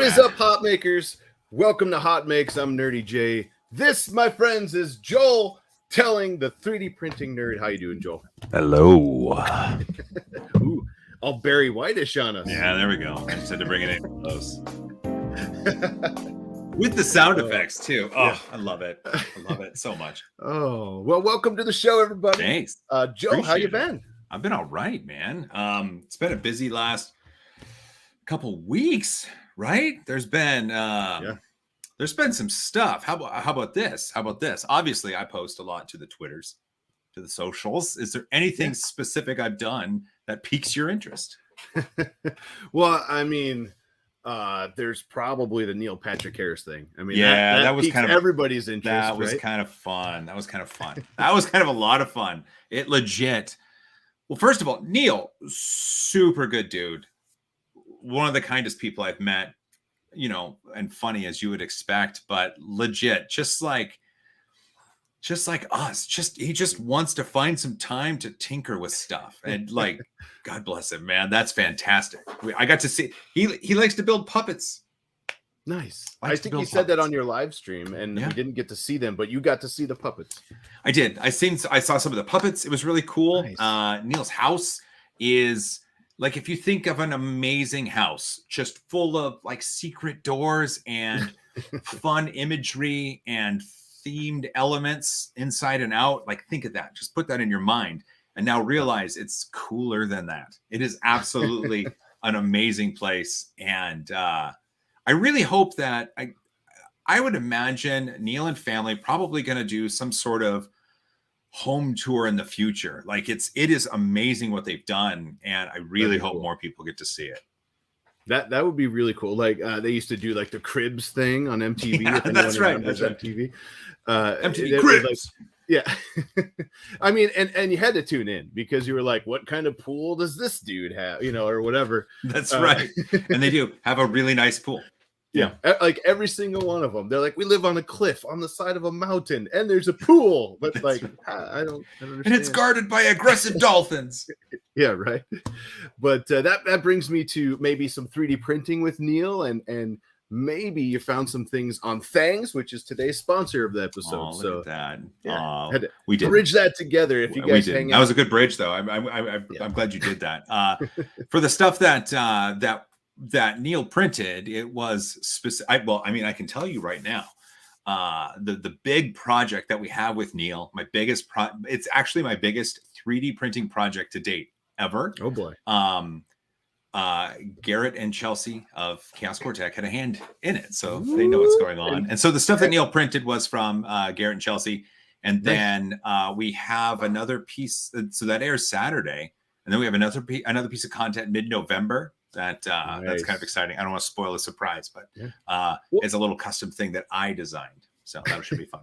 is up, HotMakers? Welcome to HotMakes. I'm Nerdy J. This, my friends, is Joel telling the 3D printing nerd. How you doing, Joel? Hello. Ooh, all Barry Whitish on us. Yeah, there we go. I just had to bring it in close. With the sound effects, too. Oh, yeah. I love it. I love it so much. Oh, well, welcome to the show, everybody. Thanks. Joe, appreciate how you been? I've been all right, man. It's been a busy last couple weeks, right? There's been some stuff. How about this? Obviously, I post a lot to the Twitters, to the socials. Is there anything specific I've done that piques your interest? Well, I mean, there's probably the Neil Patrick Harris thing. I mean, that was kind of everybody's interest. That was kind of fun. That was kind of a lot of fun. It legit. Well, first of all, Neil, super good dude. One of the kindest people I've met, you know, and funny as you would expect, but legit, just like us, he just wants to find some time to tinker with stuff. And like, God bless him, man. That's fantastic. I got to see, he likes to build puppets. Nice. I think you said that on your live stream, and we didn't get to see them, but you got to see the puppets. I did. I saw some of the puppets. It was really cool. Nice. Neil's house is like, if you think of an amazing house, just full of like secret doors and fun imagery and themed elements inside and out, like think of that. Just put that in your mind, and now realize it's cooler than that. It is absolutely an amazing place, and I really hope that I would imagine Neil and family probably going to do some sort of home tour in the future. Like it is amazing what they've done, and I really hope more people get to see it. That would be really cool. Like they used to do like the Cribs thing on MTV. Yeah, that's right. MTV. MTV Cribs. Yeah. I mean, and you had to tune in because you were like, what kind of pool does this dude have? You know, or whatever. That's right. And they do have a really nice pool. Yeah, like every single one of them. They're like, we live on a cliff on the side of a mountain, and there's a pool. But like, I don't understand. And it's guarded by aggressive dolphins. Yeah, right. But that brings me to maybe some 3D printing with Neil, and maybe you found some things on Thangs, which is today's sponsor of the episode. Oh, look at that. Yeah, we did bridge that together. If you guys hang out, that was a good bridge, though. I'm glad you did that. For the stuff that Neil printed, it was specific. Well, I mean, I can tell you right now, the big project that we have with Neil, it's actually my biggest 3D printing project to date ever. Oh boy. Garrett and Chelsea of Chaos Cortec had a hand in it, so they know what's going on. And so the stuff that Neil printed was from Garrett and Chelsea, and then we have another piece. So that airs Saturday, and then we have another piece of content mid-November. That's kind of exciting. I don't want to spoil the surprise, but it's a little custom thing that I designed. So that should be fun.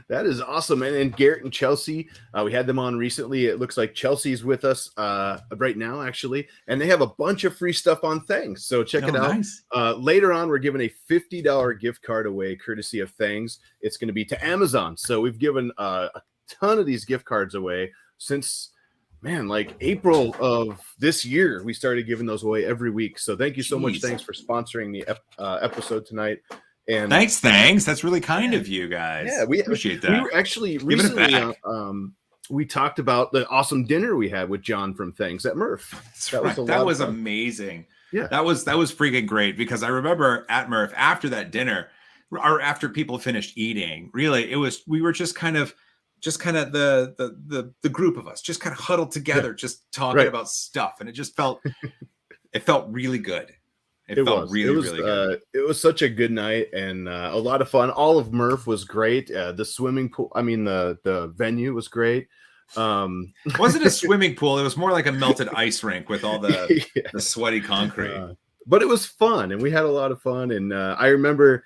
That is awesome. And Garrett and Chelsea, we had them on recently. It looks like Chelsea's with us right now, actually. And they have a bunch of free stuff on Thangs. So check it out. Nice. Later on, we're giving a $50 gift card away, courtesy of Thangs. It's going to be to Amazon. So we've given a ton of these gift cards away since... Man, like April of this year, we started giving those away every week. So thank you so much. Thanks for sponsoring the episode tonight. And thanks. That's really kind of you guys. Yeah, we appreciate that. We were actually recently, we talked about the awesome dinner we had with John from Thangs at Murph. That was amazing. Yeah, that was freaking great, because I remember at Murph after that dinner, or after people finished eating, really, we were just kind of the group of us just kind of huddled together, just talking about stuff, and it just felt really good. It felt really good. It was such a good night, and a lot of fun. All of Murph was great. The swimming pool, I mean the venue was great. It wasn't a swimming pool, it was more like a melted ice rink with all the sweaty concrete. But it was fun, and we had a lot of fun. And I remember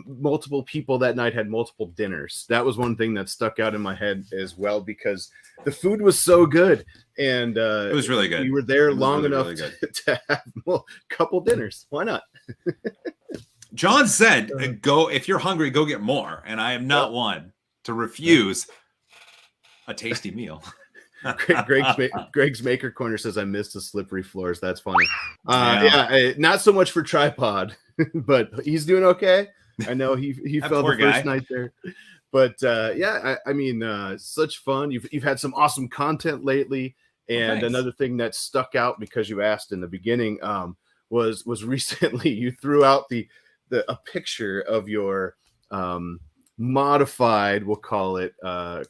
multiple people that night had multiple dinners. That was one thing that stuck out in my head as well, because the food was so good, and it was really good. We were there long enough to have a couple dinners. Why not? John said, "Go if you're hungry, go get more." And I am not one to refuse a tasty meal. Greg's Maker Corner says, I missed the slippery floors. That's funny. Not so much for tripod, but he's doing okay. I know he fell the first night there. But I mean, such fun. You've had some awesome content lately. And another thing that stuck out because you asked in the beginning was recently you threw out a picture of your modified, we'll call it,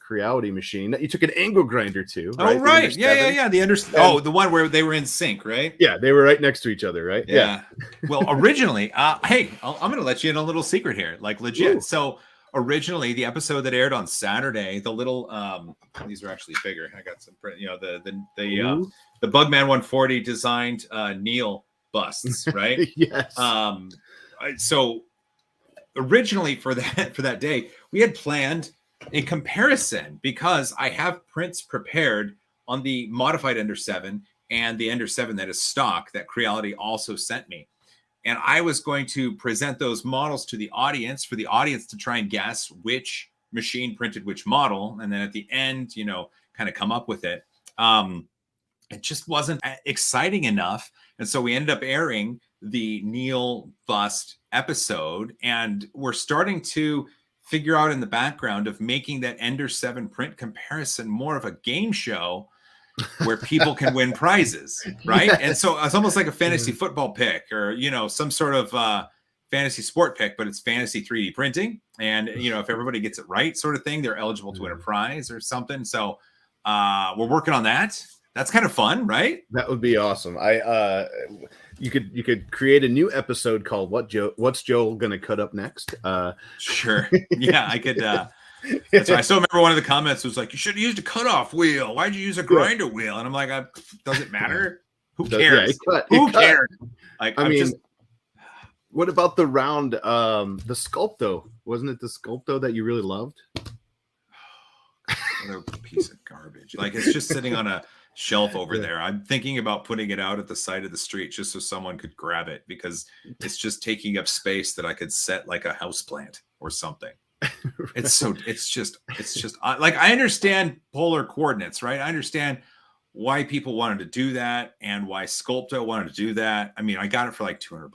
Creality machine that you took an angle grinder to. Right? Oh, right. The one where they were in sync, right? Yeah, they were right next to each other, right? Yeah. Well, originally, hey, I'm going to let you in a little secret here, like legit. Ooh. So originally, the episode that aired on Saturday, the little these are actually bigger. I got some print, the Bugman 140 designed Neil busts, right? Yes. So originally for that day, we had planned a comparison because I have prints prepared on the modified Ender 7 and the Ender 7 that is stock that Creality also sent me. And I was going to present those models to the audience for the audience to try and guess which machine printed which model. And then at the end, kind of come up with it. It just wasn't exciting enough. And so we ended up airing the Neil bust episode. And we're starting to figure out in the background of making that Ender 7 print comparison more of a game show where people can win prizes, right? Yes. And so it's almost like a fantasy football pick or, some sort of fantasy sport pick, but it's fantasy 3D printing. And, if everybody gets it right sort of thing, they're eligible to win a prize or something. So we're working on that. That's kind of fun, right? That would be awesome. You could create a new episode called What's Joel Gonna Cut Up Next? Sure. Yeah, I could. That's right. I still remember one of the comments was like, you should have used a cutoff wheel. Why'd you use a grinder wheel? And I'm like, does it matter? Who cares? Who cares? Like, what about the round, the Sculpto? Wasn't it the Sculpto that you really loved? What a piece of garbage. Like, it's just sitting on a shelf over there. I'm thinking about putting it out at the side of the street just so someone could grab it because it's just taking up space that I could set like a house plant or something. Right. It's just like, I understand polar coordinates, right? I understand why people wanted to do that and why Sculpto wanted to do that. I mean, I got it for like $200,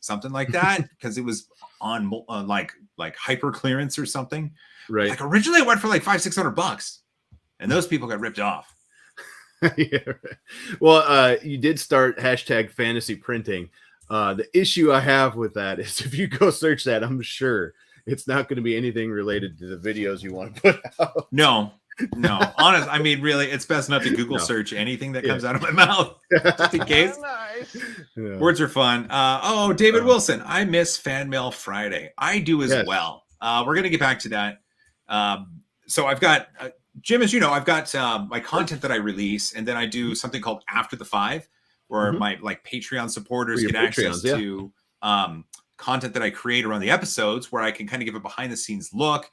something like that, because it was on like hyper clearance or something. Right. Like originally it went for like $500-$600, and those people got ripped off. Yeah. Well, you did start hashtag fantasy printing. The issue I have with that is if you go search that, I'm sure it's not going to be anything related to the videos you want to put out. No, honest. I mean, really, it's best not to Google search anything that comes out of my mouth, just in case. Nice. Yeah. Words are fun. David Wilson, I miss Fan Mail Friday. I do as well. We're going to get back to that. So I've got, Jim, as you know, I've got my content that I release, and then I do something called After the Five, where my Patreon supporters get access to content that I create around the episodes, where I can kind of give a behind the scenes look,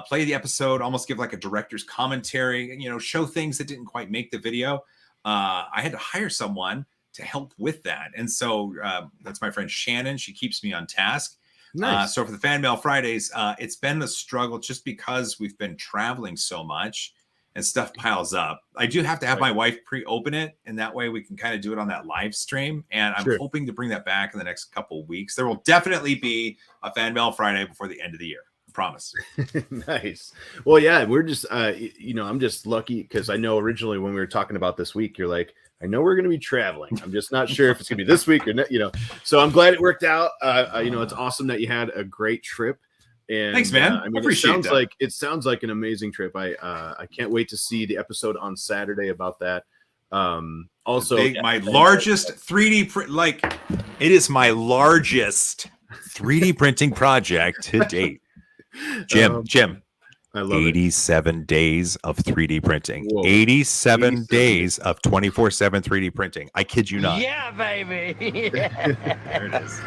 play the episode, almost give like a director's commentary, show things that didn't quite make the video. I had to hire someone to help with that. And so that's my friend Shannon. She keeps me on task. Nice. So for the Fan Mail Fridays, it's been a struggle just because we've been traveling so much and stuff piles up. I do have to have my wife pre-open it, and that way we can kind of do it on that live stream. And I'm hoping to bring that back in the next couple of weeks. There will definitely be a Fan Mail Friday before the end of the year. I promise. Nice. Well, yeah, we're just, I'm just lucky because I know originally when we were talking about this week, you're like, I know we're going to be traveling. I'm just not sure if it's going to be this week or not, So I'm glad it worked out. It's awesome that you had a great trip. And thanks, man. I appreciate it sounds like an amazing trip. I can't wait to see the episode on Saturday about that. Also, my largest 3D print, it is my largest 3D printing project to date. Jim. I love 87 days of 3D printing. Whoa. 87 days of 24/7 3D printing. I kid you not. Yeah, baby. There it is.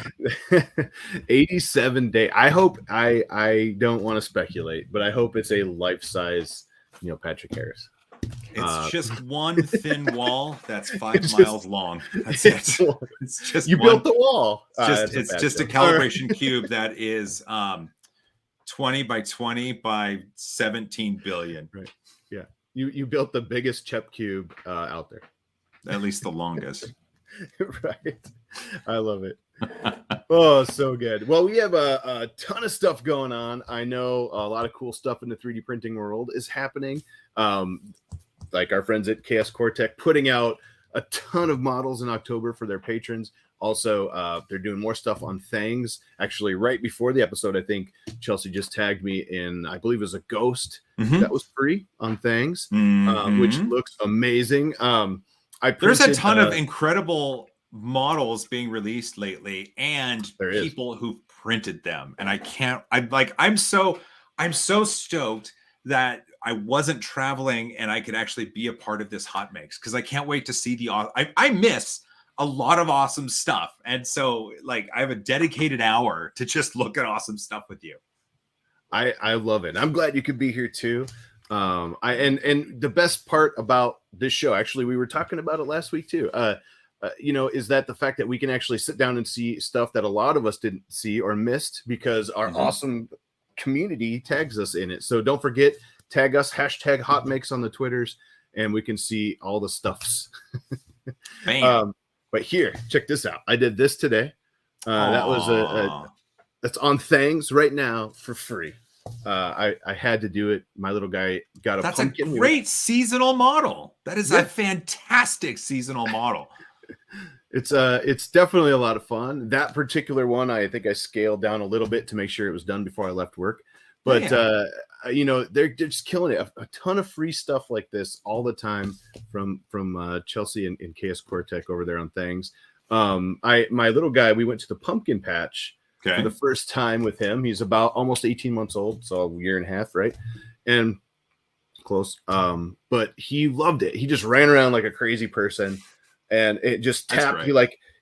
87 days. I hope I don't want to speculate, but I hope it's a life-size, Patrick Harris. It's just one thin wall that's 5 miles long. That's it. It's just built the wall. It's just a calibration cube that is 20 by 20 by 17 billion. Right. Yeah. You built the biggest Chep cube out there. At least the longest. Right. I love it. Oh, so good. Well, we have a ton of stuff going on. I know a lot of cool stuff in the 3D printing world is happening. Like our friends at Chaos Cortec putting out a ton of models in October for their patrons. Also, they're doing more stuff on Thangs. Actually, right before the episode, I think Chelsea just tagged me in, I believe it was a ghost that was free on Thangs, which looks amazing. There's a ton of incredible models being released lately, and people who've printed them. And I'm so stoked that I wasn't traveling and I could actually be a part of this HotMakes, because I can't wait to see I miss a lot of awesome stuff. And so like I have a dedicated hour to just look at awesome stuff with you. I love it. I'm glad you could be here too. And the best part about this show, actually, we were talking about it last week too, is that the fact that we can actually sit down and see stuff that a lot of us didn't see or missed because our awesome community tags us in it. So don't forget, tag us, hashtag HotMakes on the Twitters, and we can see all the stuffs. But here, check this out. I did this today. That was that's on Thangs right now for free. I had to do it. My little guy got a pumpkin. That's a great seasonal model. That is a fantastic seasonal model. It's definitely a lot of fun. That particular one, I think I scaled down a little bit to make sure it was done before I left work. But they're just killing it. A ton of free stuff like this all the time from Chelsea and Chaos Cortec over there on Thangs. My little guy, we went to the pumpkin patch for the first time with him. He's about almost 18 months old, so a year and a half, right? And close. But he loved it. He just ran around like a crazy person, and it just tapped.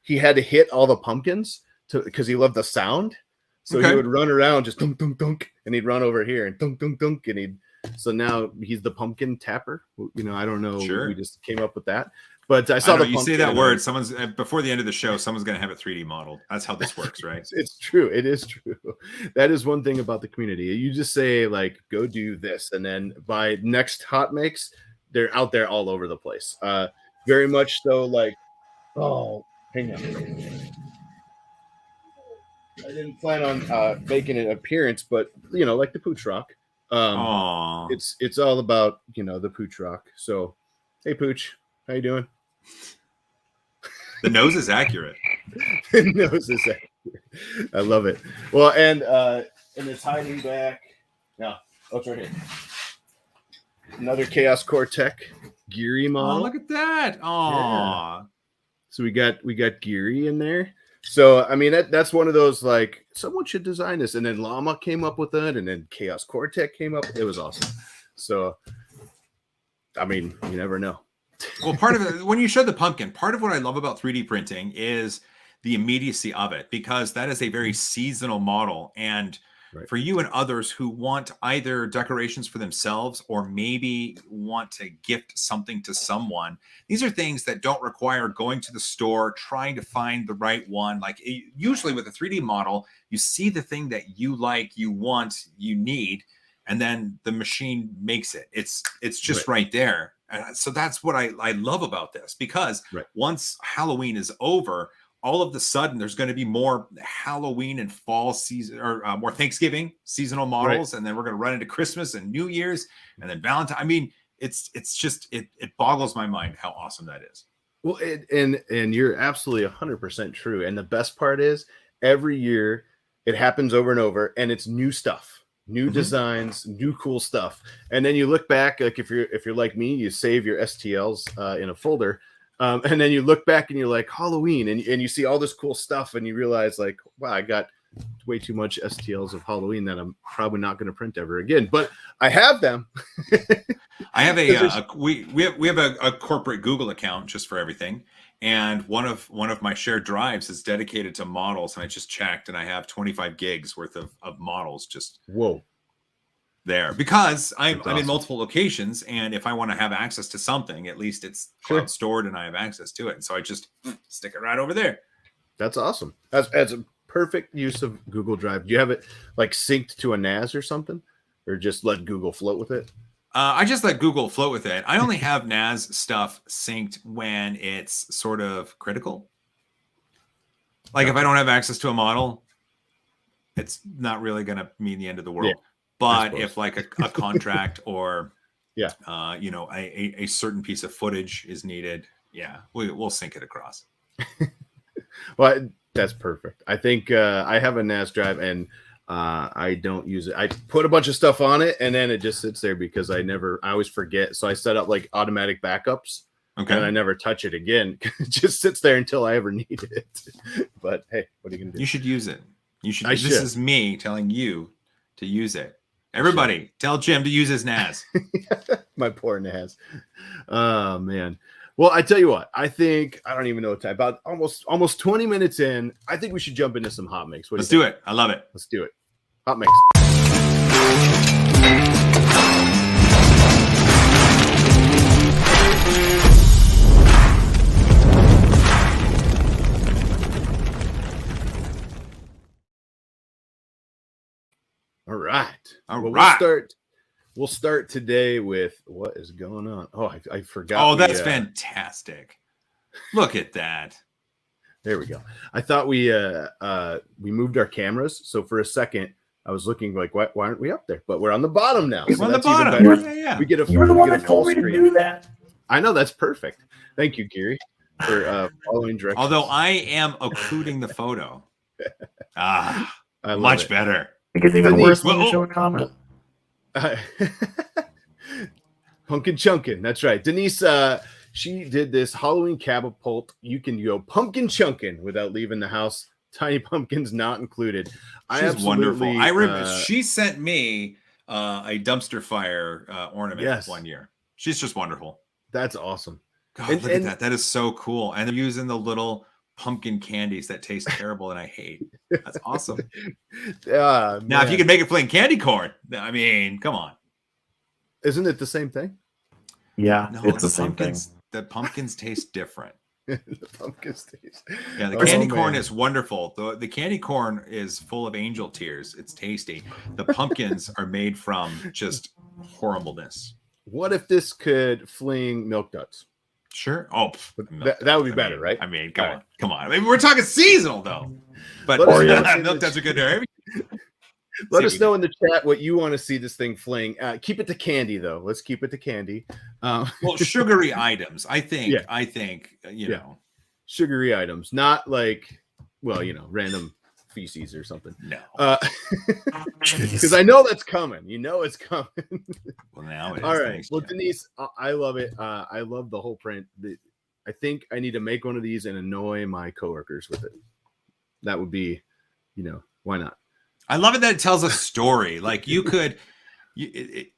He had to hit all the pumpkins because he loved the sound. So he would run around just dunk, dunk, dunk, and he'd run over here and dunk, dunk, dunk, and so now he's the pumpkin tapper. I don't know. Sure. We just came up with that. But I saw you say that word. Someone's before the end of the show. Someone's going to have it 3D modeled. That's how this works, right? It's true. It is true. That is one thing about the community. You just say like, "Go do this," and then by next HotMakes, they're out there all over the place. Very much so. Like, oh, hang on. I didn't plan on making an appearance, but like the Pooch Rock. It's all about the Pooch Rock. So, hey Pooch, how you doing? The nose is accurate. The nose is accurate. I love it. Well, and it's hiding back. No, it's right here. Another Chaos Cortec Geary model. Oh, look at that! Oh, so we got Geary in there. So I mean that's one of those like someone should design this, and then Llama came up with it, and then Chaos Cortec came up. It was awesome. So I mean, you never know. Well, part of it, when you showed the pumpkin, part of what I love about 3D printing is the immediacy of it, because that is a very seasonal model. And for you and others who want either decorations for themselves or maybe want to gift something to someone, these are things that don't require going to the store, trying to find the right one. Like usually with a 3D model, you see the thing that you like, you want, you need, and then the machine makes it. It's just right there. And so that's what I love about this, because once Halloween is over, all of a sudden there's going to be more Halloween and fall season, or more Thanksgiving seasonal models. And then we're going to run into Christmas and New Year's and then Valentine. I mean, it's just, it boggles my mind how awesome that is. Well, and you're absolutely 100% true. And the best part is every year it happens over and over, and it's new stuff. New designs, new cool stuff, and then you look back. Like if you're like me, you save your STLs in a folder, and then you look back and you're like Halloween, and you see all this cool stuff, and you realize like, wow, I got way too much STLs of Halloween that I'm probably not going to print ever again. But I have them. I have we have a corporate Google account just for everything. And one of my shared drives is dedicated to models, and I just checked, and I have 25 gigs worth of models just there, because I'm in multiple locations, and if I want to have access to something, at least it's cloud stored and I have access to it. And so I just stick it right over there. That's awesome. That's a perfect use of Google Drive. Do you have it like synced to a NAS or something, or just let Google float with it? I just let Google float with it. I only have NAS stuff synced when it's sort of critical. Like if I don't have access to a model, it's not really going to mean the end of the world. Yeah, but if like a contract or, yeah, you know, a certain piece of footage is needed, yeah, we'll sync it across. Well, that's perfect. I think I have a NAS drive and I don't use it. I put a bunch of stuff on it and then it just sits there because I always forget. So I set up like automatic backups. Okay. And I never touch it again. It just sits there until I ever need it. But hey, what are you gonna do? You should use it. You should. This is me telling you to use it. Everybody, tell Jim to use his NAS. My poor NAS. Oh man. Well, I tell you what. I think I don't even know what time. About almost 20 minutes in. I think we should jump into some HotMakes. Let's do it. I love it. Let's do it. HotMakes. All right. We'll start today with what is going on. Oh, I forgot. Oh, that's fantastic. Look at that. There we go. I thought we moved our cameras. So for a second, I was looking like, why aren't we up there? But we're on the bottom now. So we're on the bottom. Yeah. We get a You're the one that told me to do that. I know, that's perfect. Thank you, Gary, for following directions. Although I am occluding the photo. Much better. Because even worse than showing comment. Pumpkin chunkin'. That's right. Denise, she did this Halloween catapult. You can go pumpkin chunkin' without leaving the house. Tiny pumpkins not included. She's wonderful. I remember she sent me a dumpster fire ornament one year. She's just wonderful. That's awesome. God, look at that. That is so cool. And they're using the little pumpkin candies that taste terrible and I hate. That's awesome. Now, if you can make it plain candy corn, I mean, come on. Isn't it the same thing? Yeah, no, it's the same thing. The pumpkins taste different. The pumpkins taste. Yeah, the candy corn is wonderful. The candy corn is full of angel tears. It's tasty. The pumpkins are made from just horribleness. What if this could fling milk duds? Sure. Oh, that would be better, right? I mean, come on. I mean, we're talking seasonal though. But milk duds are good to Let us know in the chat what you want to see this thing fling. Keep it to candy though. Let's keep it to candy. Well, sugary items. I think you know, sugary items, not like random feces or something. No, because I know that's coming. You know it's coming. Well, now it is. All right. Well, Denise, I love it. I love the whole print. I think I need to make one of these and annoy my coworkers with it. That would be, why not? I love it that it tells a story. Like you could, it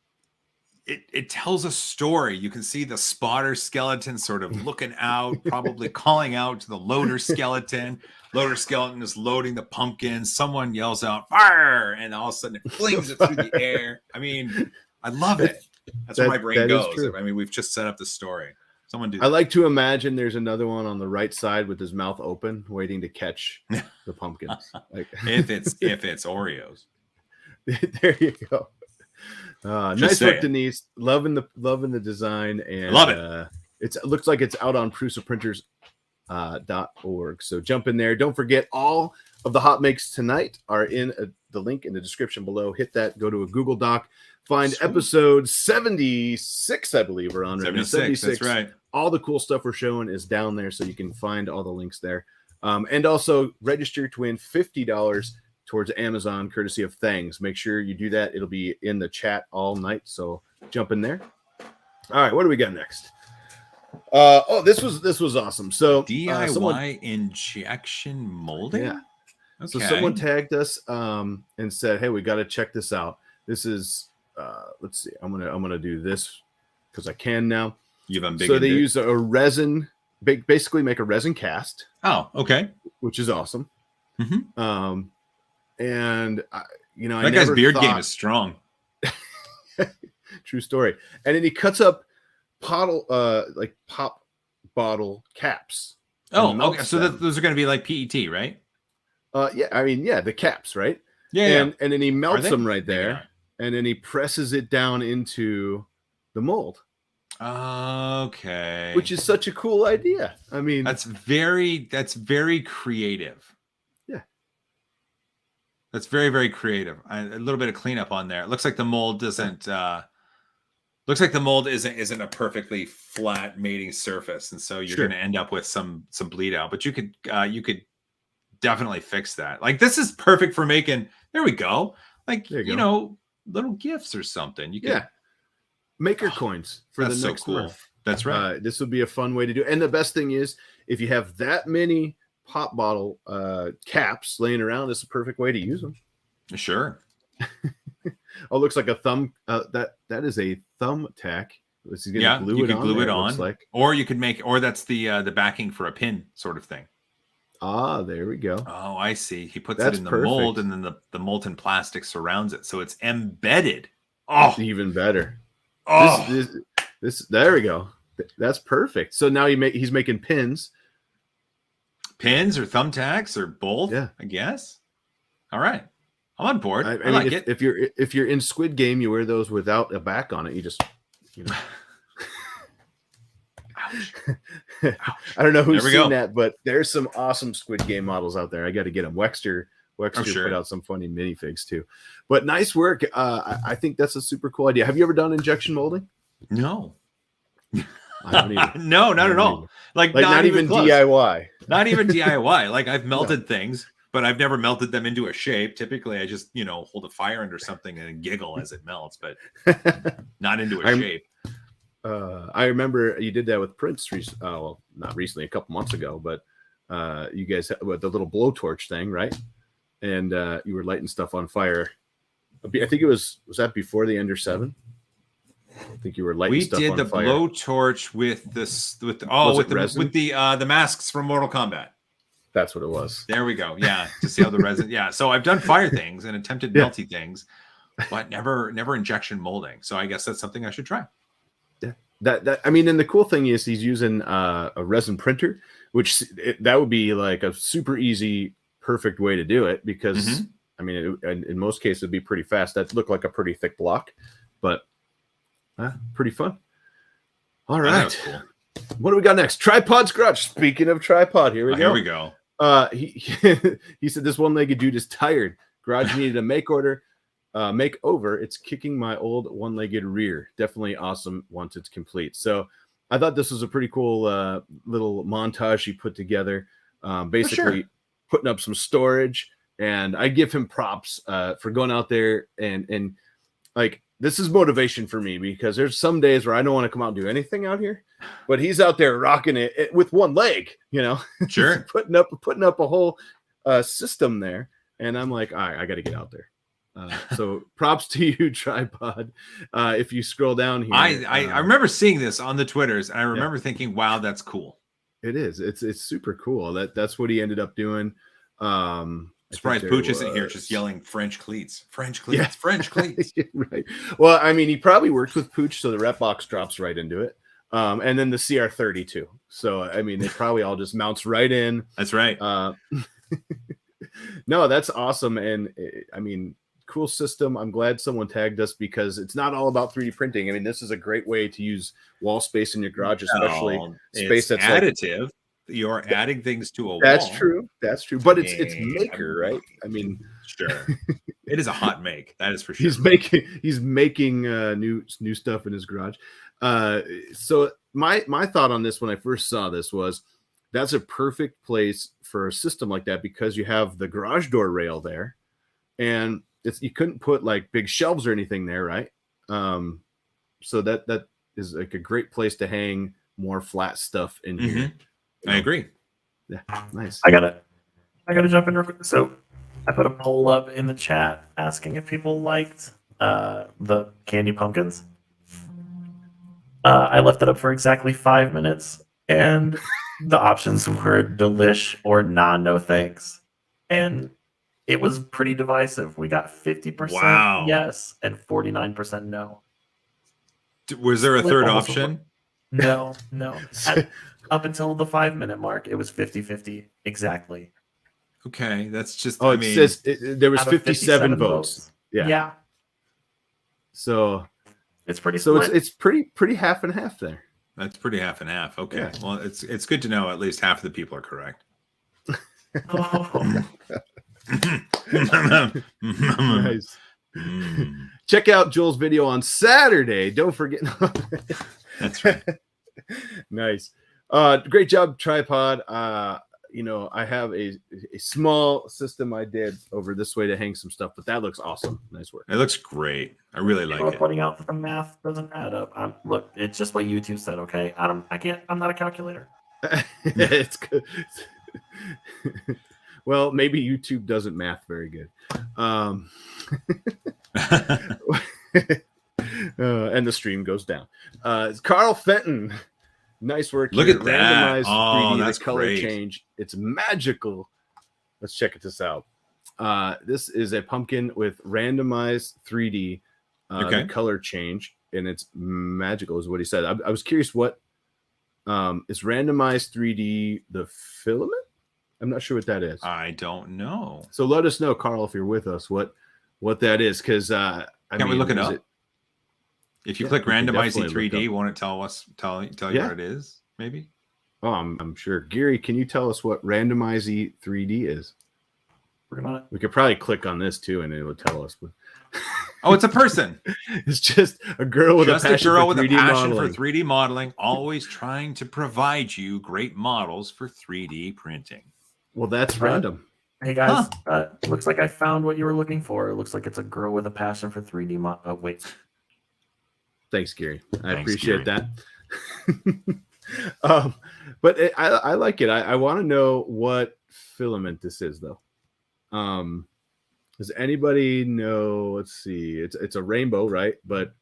tells a story. You can see the spotter skeleton sort of looking out, probably calling out to the loader skeleton. Loader skeleton is loading the pumpkin. Someone yells out fire, and all of a sudden it flings it through the air. I mean, I love it. That's where my brain goes. I mean, we've just set up the story. Someone do that. I like to imagine there's another one on the right side with his mouth open, waiting to catch the pumpkins. if it's Oreos. There you go. Nice work, Denise. Loving the design, and love it. It looks like it's out on prusaprinters.org. So jump in there. Don't forget, all of the HotMakes tonight are in the link in the description below. Hit that. Go to a Google Doc. Find episode 76, I believe we're on right now. 76. That's right. All the cool stuff we're showing is down there, so you can find all the links there. And also register to win $50 towards Amazon, courtesy of Thangs. Make sure you do that. It'll be in the chat all night, so jump in there. All right, what do we got next? This was awesome. So DIY injection molding. Yeah. Okay. So someone tagged us and said, "Hey, we got to check this out. This is let's see. I'm gonna do this because I can now." So they use a resin, basically make a resin cast. Oh, okay. Which is awesome. Mm-hmm. And that guy's beard game is strong. True story. And then he cuts up pop bottle caps. Oh, okay. So those are going to be like PET, right? Yeah. I mean, yeah, the caps, right? Yeah. And then he melts them right there, and then he presses it down into the mold. Okay. Which is such a cool idea. I mean, that's very creative. Yeah. That's very, very creative. A little bit of cleanup on there. It looks like the mold doesn't looks like the mold isn't a perfectly flat mating surface, and so you're going to end up with some bleed out. But you could definitely fix that. Like, this is perfect for making. There we go. Like, you know, little gifts or something. You can maker coins for the next month. That's right. This would be a fun way to do it. And the best thing is, if you have that many pop bottle caps laying around, it's a perfect way to use them. Sure. Oh, it looks like a thumb. That is a thumb tack. Yeah, you could glue it on, or you could or that's the backing for a pin sort of thing. Ah, there we go. Oh, I see. He puts it in the mold, and then the molten plastic surrounds it, so it's embedded. Oh, even better. Oh, this there we go. That's perfect. So now he's making pins or thumbtacks or both. Yeah, I guess. All right. I'm on board. I mean, like it. If you're in Squid Game, you wear those without a back on it. You just, you know. Ouch. I don't know who's seen that, but there's some awesome Squid Game models out there. I got to get them. Wexter put out some funny minifigs too. But nice work. I think that's a super cool idea. Have you ever done injection molding? No. No, not at all. Like not even close. DIY. Not even DIY. Like, I've melted things, but I've never melted them into a shape. Typically, I just, hold a fire under something and giggle as it melts, but not into a shape. I remember you did that with Prince. Well, not recently, a couple months ago, but you guys with the little blowtorch thing, right? And you were lighting stuff on fire. I think was that before the Ender 7? I think you were lighting stuff on fire. We did the blowtorch with the masks from Mortal Kombat. That's what it was. There we go. Yeah, to see how the resin. Yeah, so I've done fire things and attempted melty things, but never injection molding. So I guess that's something I should try. Yeah, that I mean, and the cool thing is he's using a resin printer, which that would be like a super easy, perfect way to do it because I mean, in most cases, it'd be pretty fast. That looked like a pretty thick block, but pretty fun. All right. Cool. What do we got next? Tripod's Garage. Speaking of tripod, here we go. Here we go. He said this one-legged dude is tired. Garage needed a makeover. It's kicking my old one-legged rear. Definitely awesome once it's complete. So I thought this was a pretty cool little montage he put together. Basically putting up some storage, and I give him props for going out there and like, this is motivation for me because there's some days where I don't want to come out and do anything out here, but he's out there rocking it with one leg, Sure. putting up a whole system there. And I'm like, all right, I got to get out there. So props to you, Tripod. If you scroll down here, I remember seeing this on the Twitters, and I remember thinking, wow, that's cool. It is. It's super cool. That's what he ended up doing. Surprised Pooch isn't here just yelling French cleats. French cleats. Right. Well, I mean, he probably worked with Pooch, so the rep box drops right into it. And then the CR30 too. So, I mean, it probably all just mounts right in. That's right. No, that's awesome. And I mean, cool system. I'm glad someone tagged us because it's not all about 3D printing. I mean, this is a great way to use wall space in your garage, especially space that's additive. You're adding things to a wall. That's true. But it's maker, right? I mean, sure. It is a hot make. That is for sure. He's making new stuff in his garage. So my thought on this when I first saw this was that's a perfect place for a system like that because you have the garage door rail there, and you couldn't put like big shelves or anything there, right? So that is like a great place to hang more flat stuff in here. I agree. Yeah, nice. I gotta jump in real quick. So I put a poll up in the chat asking if people liked the candy pumpkins. I left it up for exactly 5 minutes, and the options were delish or no thanks. And it was pretty divisive. We got 50% yes and 49% no. Was there a third option? No. Up until the 5 minute mark, it was 50-50 exactly. Okay, that's just. Says there was 57 votes. Yeah. Yeah. So It's pretty. So split. it's pretty half and half there. That's pretty half and half. Okay. Yeah. Well, it's good to know at least half of the people are correct. Nice. Check out Joel's video on Saturday. Don't forget. That's right. Nice. Great job, tripod. I have a small system I did over this way to hang some stuff, but that looks awesome. Nice work. It looks great. I really like it. Putting out that the math doesn't add up. Look, it's just what YouTube said. Okay, I'm not a calculator. It's good. Well, maybe YouTube doesn't math very good. And the stream goes down. Carl Fenton. Nice work. Look here. at that. Randomized Oh, 3D, that's the color great. change. It's magical. Let's check this out. This is a pumpkin with randomized 3D Okay. the color change, and it's magical, is what he said. I was curious what is randomized 3D the filament? I'm not sure what that is. I don't know. So let us know, Carl, if you're with us, what that is, because Can we look it up? If you click we can randomizing definitely look 3D, up. won't it tell you Yeah. what it is? Maybe. Oh, I'm sure. Gary, can you tell us what randomizing 3D is? We could probably click on this too, and it will tell us. Oh, it's a person. It's just a girl with Just a passion, for 3D modeling. for 3D modeling, always trying to provide you great models for 3D printing. Well, that's random. Hey guys, looks like I found what you were looking for. It looks like it's a girl with a passion for 3D wait. Thanks, Gary. I Thanks, appreciate Gary. that. But I like it. I want to know what filament this is, though. Does anybody know? Let's see. It's a rainbow, right? But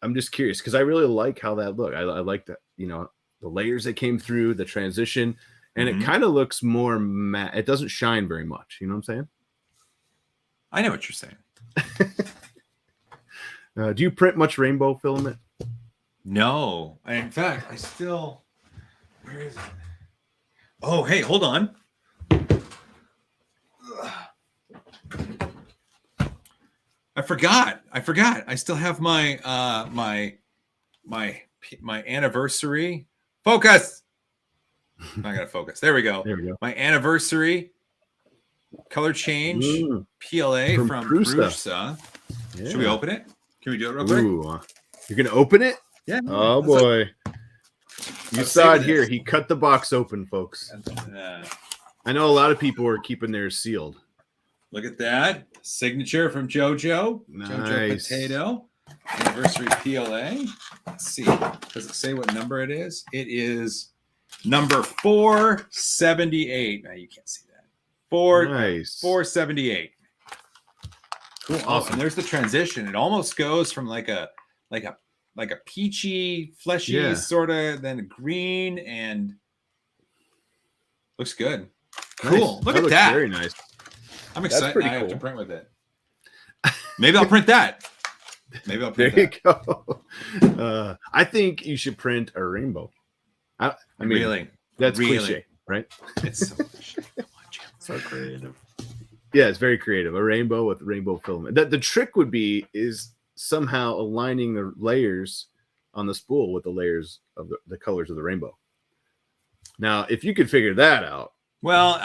I'm just curious because I really like how that looked. I like that, the layers that came through, the transition, and it kind of looks more matte. It doesn't shine very much. You know what I'm saying? I know what you're saying. Do you print much rainbow filament? No. In fact, where is it? Oh, hey, hold on. I forgot. I still have my my anniversary. Focus. I gotta focus. There we go. There we go. My anniversary color change PLA from Prusa. Yeah. Should we open it? Can we do it real quick? Ooh, you're gonna open it? Yeah. Oh boy. You saw it here. He cut the box open, folks. I know a lot of people are keeping theirs sealed. Look at that. Signature from JoJo. Nice. JoJo Potato. Anniversary PLA. Let's see. Does it say what number it is? It is number 478. Now you can't see that. Nice. 478. Cool. Oh, Awesome. and there's the transition. It almost goes from like a peachy, fleshy sort of, then green, and looks good. Cool. Nice. Look at that. Very nice. I'm excited. pretty I have to cool. print with it. Maybe I'll print that. Maybe I'll print There that. you go. I think you should print a rainbow. I mean, Really? that's Really? cliche, right? It's so So creative. Yeah, it's very creative. A rainbow with rainbow filament. The trick would be is somehow aligning the layers on the spool with the layers of the colors of the rainbow. Now, if you could figure that out. well.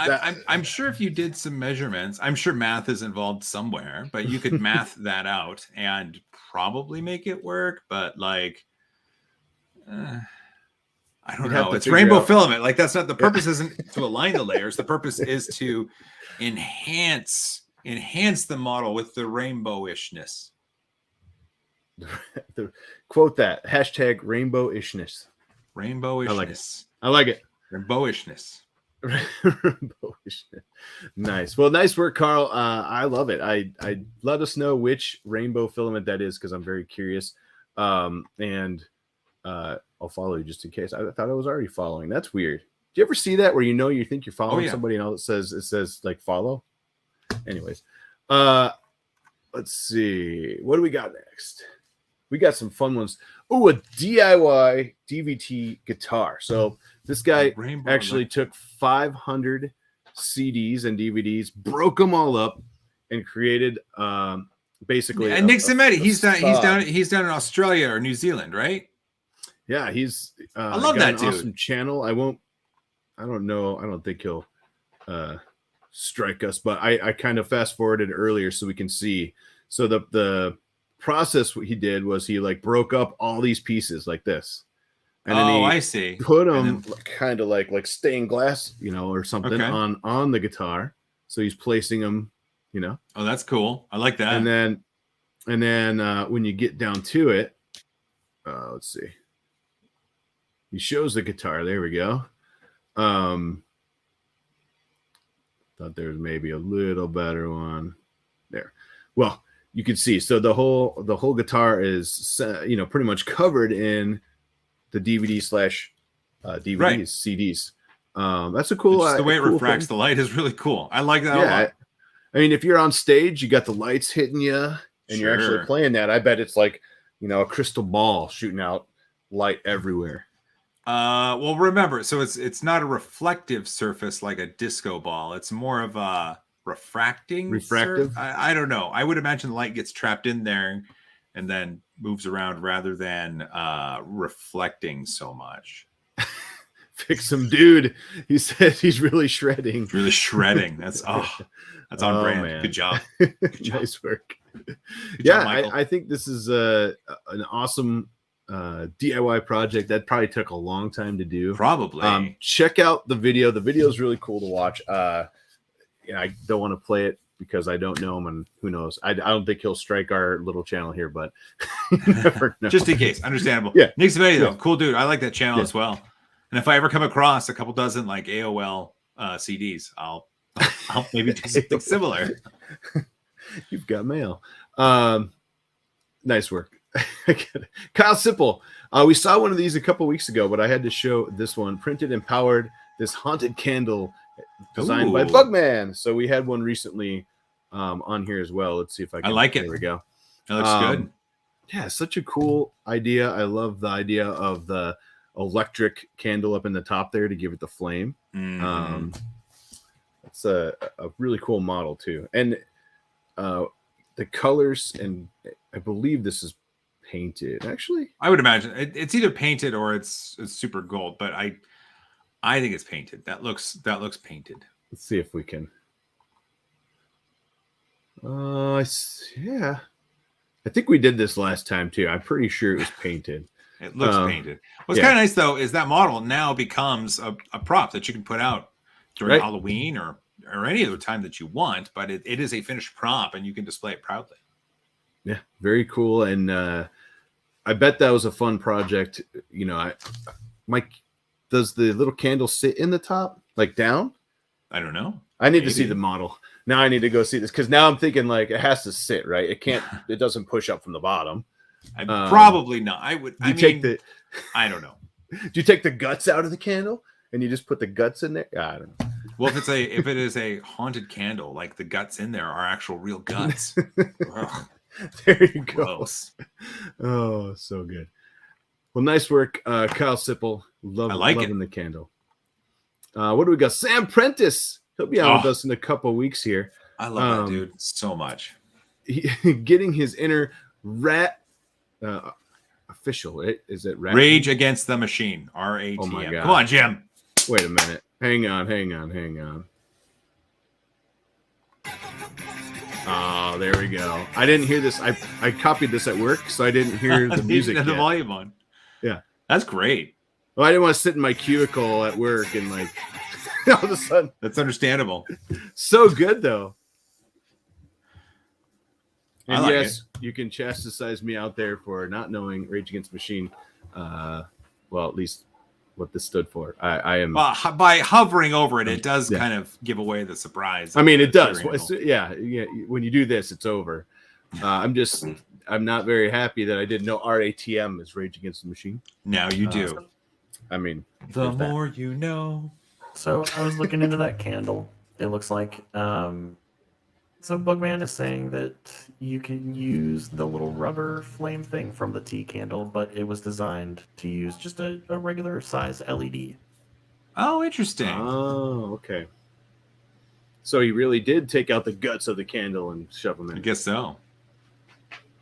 I'm sure if you did some measurements, I'm sure math is involved somewhere, but you could math that out and probably make it work. But like, I don't You'd have know. to It's figure rainbow out- filament. Like that's not the purpose. Isn't to align the layers. The purpose is to enhance the model with the rainbowishness. Quote that hashtag rainbowishness. Rainbowishness. I like it. Rainbowishness. Nice. Well, nice work, Carl. I love it. I let us know which rainbow filament that is because I'm very curious. And I'll follow you just in case. I thought I was already following. That's weird. Do you ever see that where you think you're following somebody and it says like follow? Anyways, let's see. What do we got next? We got some fun ones. Oh, a DIY DVT guitar. So this guy Rainbow actually took 500 CDs and DVDs, broke them all up, and created basically. And N78, he's down in Australia or New Zealand, right? Yeah, he's. I love that dude. Awesome channel. I don't know. I don't think he'll strike us, but I kind of fast forwarded earlier so we can see. So the process what he did was he like broke up all these pieces like this. And then I see. Put them kind of like stained glass, or something on the guitar. So he's placing them, Oh, that's cool. I like that. And then when you get down to it, let's see. He shows the guitar. There we go. Thought there was maybe a little better one there. Well, you can see. So the whole guitar is, pretty much covered in the DVD/DVDs, CDs. That's a cool. The way it refracts the light is really cool. I like that a lot. I mean, if you're on stage, you got the lights hitting you, and you're actually playing that. I bet it's like, a crystal ball shooting out light everywhere. Well, remember, so it's not a reflective surface like a disco ball. It's more of a refractive. I don't know. I would imagine the light gets trapped in there and then moves around rather than reflecting so much. Fix him, dude. He says he's really shredding. Really shredding. That's on brand. Man. Good job. Nice work. Good job, I think this is an awesome DIY project that probably took a long time to do. Probably. Check out the video. The video is really cool to watch. I don't want to play it because I don't know him, and who knows. I don't think he'll strike our little channel here, but you never know. Just in case. Understandable. Yeah. N78 though, cool dude. I like that channel as well. And if I ever come across a couple dozen like AOL CDs, I'll maybe do something similar. You've got mail. Nice work. Kyle Sipple. We saw one of these a couple weeks ago, but I had to show this one. Printed and powered this haunted candle designed by Bugman. So we had one recently on here as well. Let's see if I can. I like it. There we go. It looks good. Yeah, such a cool idea. I love the idea of the electric candle up in the top there to give it the flame. It's a really cool model too. And the colors, and I believe this is painted. Actually, I would imagine it's either painted or it's super gold, but I think it's painted. That looks painted. Let's see if we can. Yeah, I think we did this last time too. I'm pretty sure it was painted. It looks painted. What's kind of nice though is that model now becomes a prop that you can put out during Halloween or any other time that you want, but it is a finished prop and you can display it proudly. Yeah, very cool. And I bet that was a fun project. Mike, does the little candle sit in the top, like down? I don't know. I need to see the model. Now I need to go see this because now I'm thinking like it has to sit, right? It can't, it doesn't push up from the bottom. Probably not. I don't know. Do you take the guts out of the candle and you just put the guts in there? I don't know. Well, if it is a haunted candle, like the guts in there are actual real guts. There you go. Gross. Oh, so good. Well, nice work, Kyle Sipple. Loving the candle. What do we got? Sam Prentice. He'll be on with us in a couple weeks here. I love that dude so much. Getting his inner rat official. Is it rat? Rage Against the Machine. RATM. Oh my God. Come on, Jim. Wait a minute. Hang on. Oh, there we go. I didn't hear this. I copied this at work, so I didn't hear the music. The volume on. Yeah. That's great. Well, I didn't want to sit in my cubicle at work and like all of a sudden. That's understandable. So good though. And like yes, you can chastise me out there for not knowing Rage Against the Machine. Well, at least what this stood for. I am by hovering over it, it does kind of give away the surprise. I mean, it does. Yeah. When you do this, it's over. I'm not very happy that I didn't know RATM is Rage Against the Machine. Now you do. I mean, the more you know. So I was looking into that candle. It looks like so Bugman is saying that you can use the little rubber flame thing from the tea candle, but it was designed to use just a regular size LED. Oh, interesting. Oh, okay. So he really did take out the guts of the candle and shove them in. I guess so.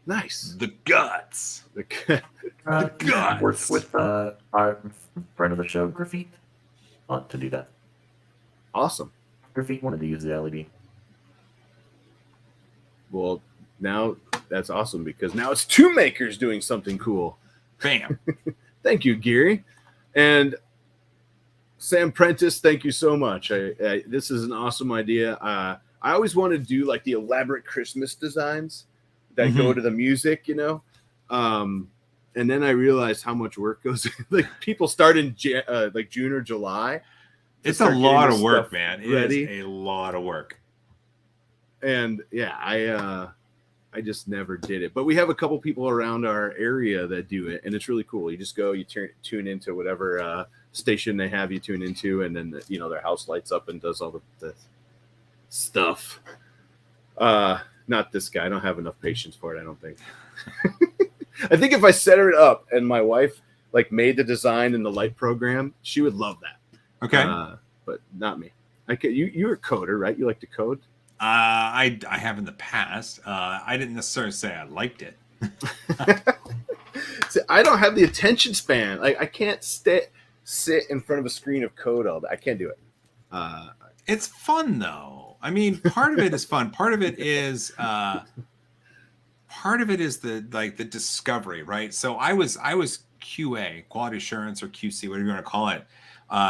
Nice. The guts. The guts. Works with our friend of the show, Graffiti, to do that. Awesome. Graffiti wanted to use the LED. Well, now that's awesome because now it's two makers doing something cool. Bam. Thank you, Geary. And Sam Prentice, thank you so much. This is an awesome idea. I always wanted to do like the elaborate Christmas designs that go to the music, you know. And then I realized how much work goes in. Like people start in like June or July. It's a lot of work, man. It is a lot of work. And yeah, I just never did it. But we have a couple people around our area that do it, and it's really cool. You just go, you tune into whatever station they have you tune into, and then you know their house lights up and does all the stuff. Not this guy. I don't have enough patience for it, I don't think. I think if I set it up and my wife like made the design in the light program, she would love that. Okay. But not me. You're a coder, right? You like to code? I have in the past. I didn't necessarily say I liked it. See, I don't have the attention span. Like I can't sit in front of a screen of code all day. I can't do it. It's fun though. I mean, part of it is fun. Part of it is the discovery, right? So I was QA, quality assurance, or QC, whatever you want to call it,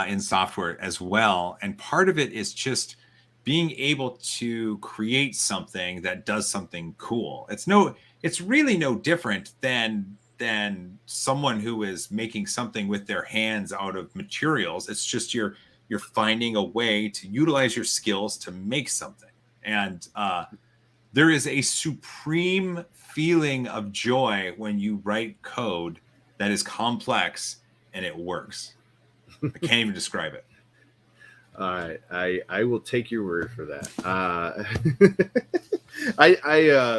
in software as well. And part of it is just being able to create something that does something cool. It's really no different than someone who is making something with their hands out of materials. It's just you're finding a way to utilize your skills to make something. And there is a supreme feeling of joy when you write code that is complex and it works. I can't even describe it. All right, I will take your word for that.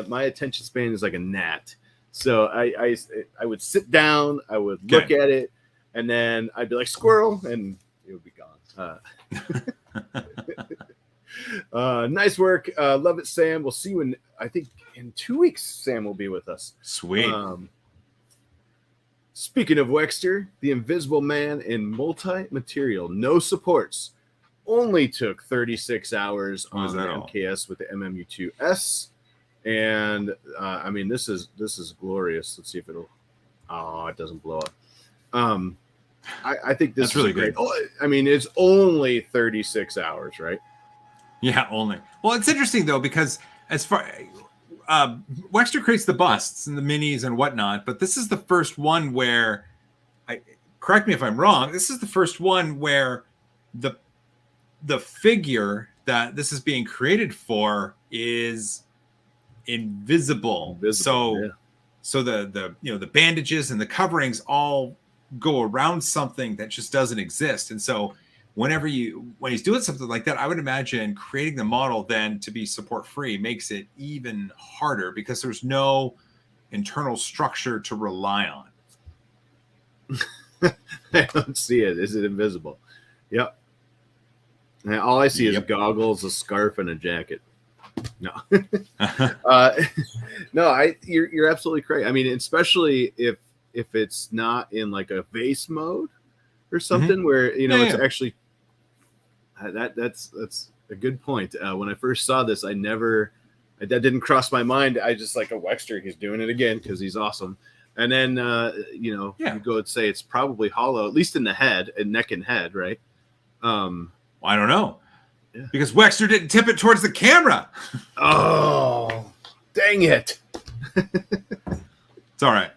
My attention span is like a gnat, so I would sit down, I would look at it, and then I'd be like squirrel, and it would be gone. Nice work, love it, Sam. We'll see you I think in 2 weeks. Sam will be with us. Sweet. Speaking of Wexter, the Invisible Man in multi-material, no supports. Only took 36 hours on the MKS with the MMU2S, and I mean this is glorious. Let's see if it'll. Oh, it doesn't blow up. I think this is really great. Oh, I mean, it's only 36 hours, right? Yeah, only. Well, it's interesting though because as far Wexter creates the busts and the minis and whatnot, but this is the first one where, correct me if I'm wrong. This is the first one where the figure that this is being created for is invisible. So the bandages and the coverings all go around something that just doesn't exist. And so when he's doing something like that, I would imagine creating the model then to be support free makes it even harder because there's no internal structure to rely on. I don't see it. Is it invisible? Yep. And all I see is goggles, a scarf, and a jacket. No, no, you're absolutely correct. I mean, especially if it's not in like a vase mode or something where it's actually that's a good point. When I first saw this, that didn't cross my mind. I just like a Wexter. He's doing it again because he's awesome. And then you go and say it's probably hollow, at least in the head and neck and head, right? I don't know. Yeah. Because Wexter didn't tip it towards the camera. Oh, dang it. It's all right.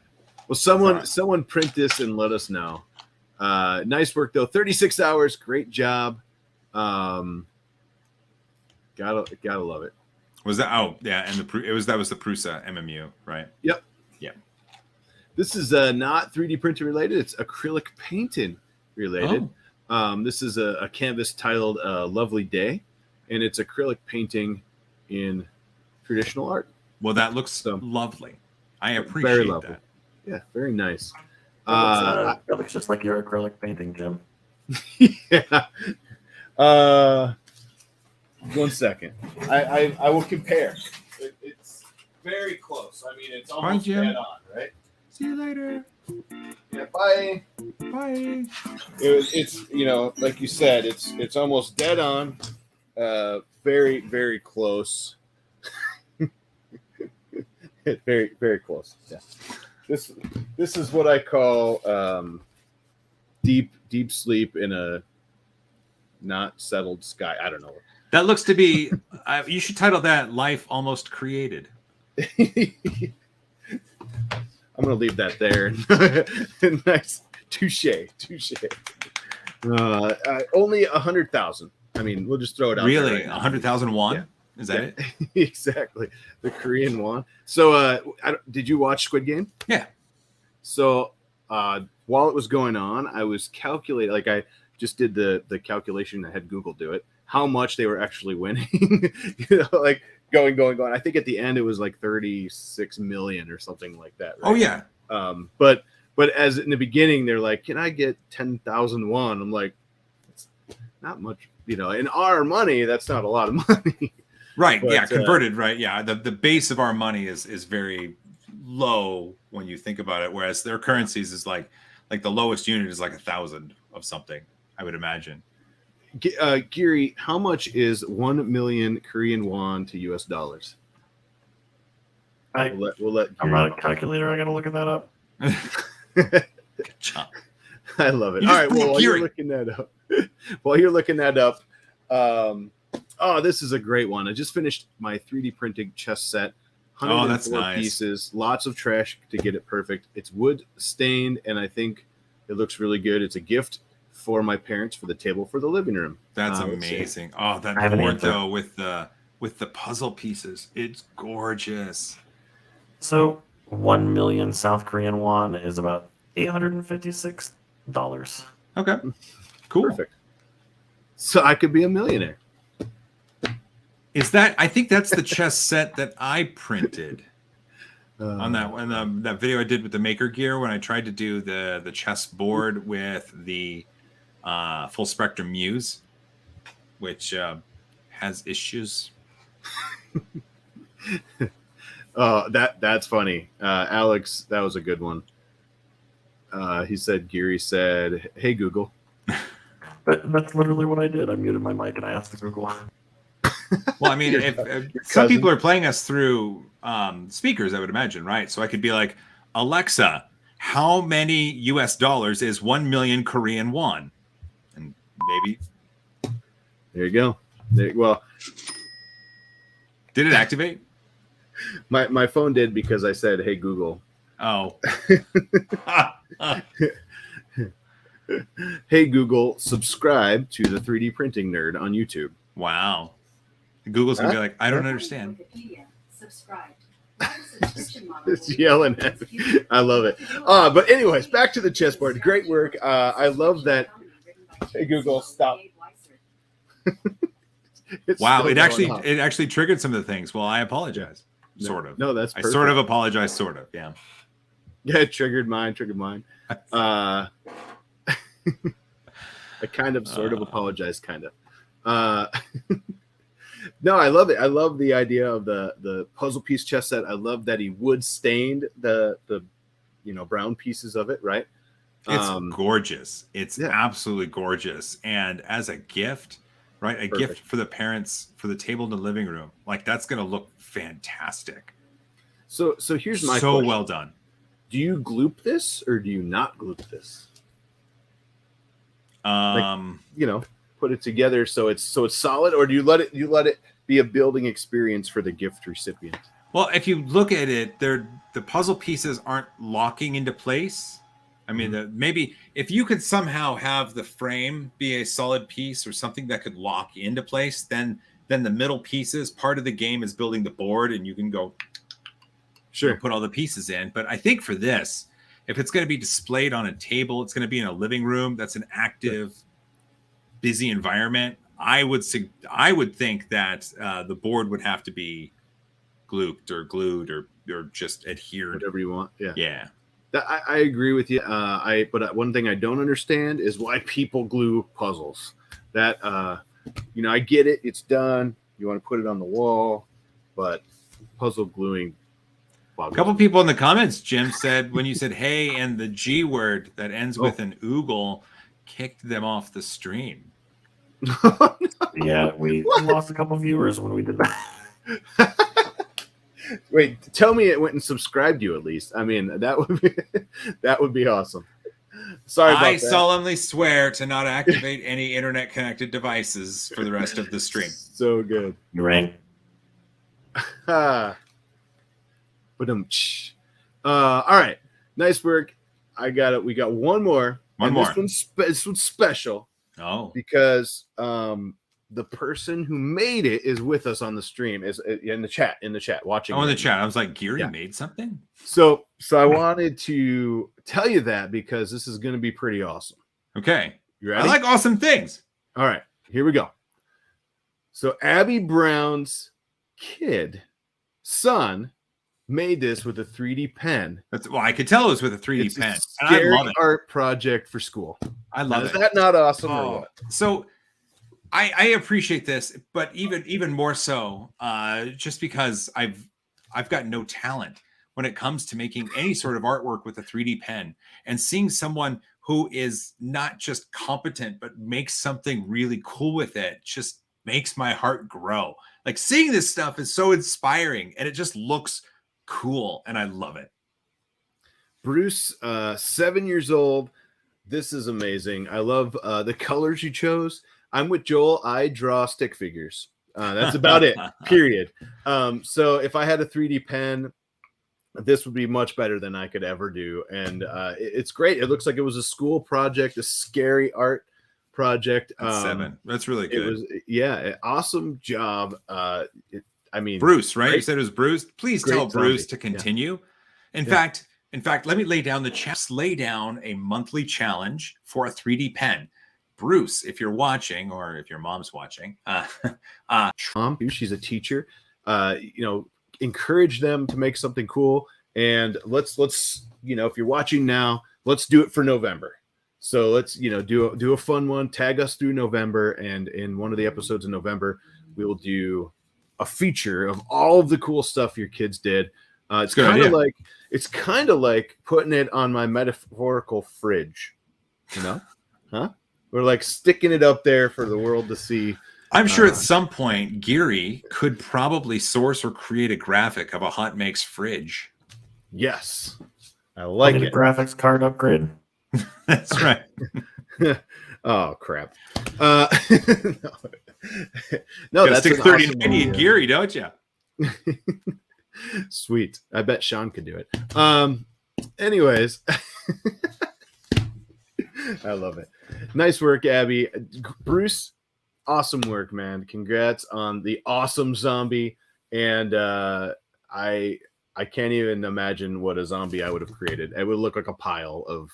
Well, someone print this and let us know. Nice work though. 36 hours. Great job. Gotta love it. Was that? Oh yeah. And that was the Prusa MMU, right? Yep. Yeah. This is not 3D printing related. It's acrylic painting related. Oh. This is a canvas titled Lovely Day, and it's acrylic painting in traditional art. Well, that looks lovely. I appreciate that. Yeah, very nice. That looks just like your acrylic painting, Jim. Yeah. 1 second. I will compare. It's very close. I mean, it's Bye, almost Jim. dead on, right? See you later. Yeah, bye. Bye. It's like you said, it's almost dead on. Very, very close. Very, very close. Yeah. This is what I call deep sleep in a not settled sky. I don't know. That looks to be. You should title that "Life Almost Created." I'm gonna leave that there. Nice, touche. Only 100,000. I mean, we'll just throw it out. Really, there right 100,000 won? Yeah. Is that it? Exactly, the Korean won. So, did you watch Squid Game? Yeah. So, while it was going on, I was calculating. Like, I just did the calculation. I had Google do it. How much they were actually winning? Like going. I think at the end it was like 36 million or something like that. Right? Oh yeah. But as in the beginning, they're like, "Can I get 10,000 won?" I'm like, "It's not much, In our money, that's not a lot of money." Right. But, yeah. Converted. Right. Yeah. The base of our money is very low when you think about it, whereas their currencies is like the lowest unit is like 1,000 of something. I would imagine. Geary, how much is 1 million Korean won to US dollars? We'll let I'm Geary. not a calculator. I gotta look at that up. Good job. I love it. You All just right, blew well, up while you're Geary. looking that up, this is a great one. I just finished my 3D printing chess set. 104 Oh, that's nice. pieces, lots of trash to get it perfect. It's wood stained, and I think it looks really good. It's a gift for my parents for the table for the living room. That's let's see. amazing. Oh, that I have an board answer. though with the puzzle pieces, it's gorgeous. So 1 million South Korean won is about $856. Okay, cool. Perfect. So I could be a millionaire. Is that? I think that's the chess set that I printed on that video I did with the Maker Gear when I tried to do the chess board with the Full Spectrum Muse, which has issues. That's funny. Alex, that was a good one. Geary said, "Hey Google." That's literally what I did. I muted my mic and I asked the Google. Well, I mean, Your if cousin. some people are playing us through speakers, I would imagine, right? So I could be like, Alexa, how many US dollars is 1 million Korean won? And maybe. There you go. Well, Did it activate? my phone did because I said, "Hey Google." Oh. Hey Google, subscribe to the 3D Printing Nerd on YouTube. Wow. Google's going to be like, I don't understand. Subscribe. It's yelling at me. I love it. But anyways, back to the chessboard. Great work. I love that. Hey Google, stop. It's Wow, still it going off. actually triggered some of the things. Well, I apologize. Sort of. No, that's I perfect. sort of apologize, sort of. Yeah. Yeah, it triggered mine. I kind of sort of apologize, kind of. No, I love it. I love the idea of the puzzle piece chess set. I love that he wood stained the brown pieces of it, right? It's gorgeous. It's yeah. absolutely gorgeous. And as a gift, right? A Perfect. gift for the parents for the table in the living room. Like that's going to look fantastic. So here's my so question. well done. Do you gloop this or do you not gloop this? Put it together so it's solid, or do you let it be a building experience for the gift recipient? Well, if you look at it, the puzzle pieces aren't locking into place. I mean, maybe if you could somehow have the frame be a solid piece or something that could lock into place, then the middle pieces, part of the game is building the board, and you can go put all the pieces in. But I think for this, if it's going to be displayed on a table, it's going to be in a living room. That's an active, busy environment. I would think that the board would have to be glooped or glued or just adhered. Whatever you want. Yeah. Yeah. I agree with you. But one thing I don't understand is why people glue puzzles. That I get it. It's done. You want to put it on the wall, but puzzle gluing A couple people in the comments, Jim, said when you said hey and the G word that ends with an oogle kicked them off the stream. Yeah, we lost a couple viewers when we did that. Wait, tell me it went and subscribed you at least. I mean, that would be awesome. Sorry about that. I solemnly swear to not activate any internet connected devices for the rest of the stream. So good. Ring. But all right, nice work. I got it. We got one more. One more. This one's special. Oh, because the person who made it is with us on the stream, is in the chat watching. in the chat. I was like, Geary made something. So I wanted to tell you that because this is going to be pretty awesome. Okay, you ready? I like awesome things. All right, here we go. So Abby Brown's son made this with a 3D pen. Well, I could tell it was with a 3D pen. A scary art project for school. I love it. Is that not awesome or what? So I appreciate this, but even more so, just because I've got no talent when it comes to making any sort of artwork with a 3D pen, and seeing someone who is not just competent but makes something really cool with it just makes my heart grow. Like, seeing this stuff is so inspiring, and it just looks cool, and I love it. Bruce, 7 years old. This is amazing. I love the colors you chose. I'm with Joel. I draw stick figures. That's about it, period. So if I had a 3D pen, this would be much better than I could ever do. And it's great. It looks like it was a school project, a scary art project. That's 7. That's really good. It was, awesome job. I mean, Bruce, right? Great, you said it was Bruce. Please tell Bruce to continue. In fact, let me lay down lay down a monthly challenge for a 3D pen. Bruce, if you're watching, or if your mom's watching, she's a teacher. Encourage them to make something cool, and let's if you're watching now, let's do it for November. So let's do a fun one. Tag us through November, and in one of the episodes in November, we will do a feature of all of the cool stuff your kids did. It's kind of like putting it on my metaphorical fridge, huh? We're like sticking it up there for the world to see. I'm sure at some point Geary could probably source or create a graphic of a HotMakes fridge. Yes, I like it. Graphics card upgrade. That's right. Oh crap! No, that's stick 30 in Geary, don't you? Sweet. I bet Sean could do it. Anyways, I love it. Nice work, Abby. Bruce, awesome work, man. Congrats on the awesome zombie. And I can't even imagine what a zombie I would have created. It would look like a pile of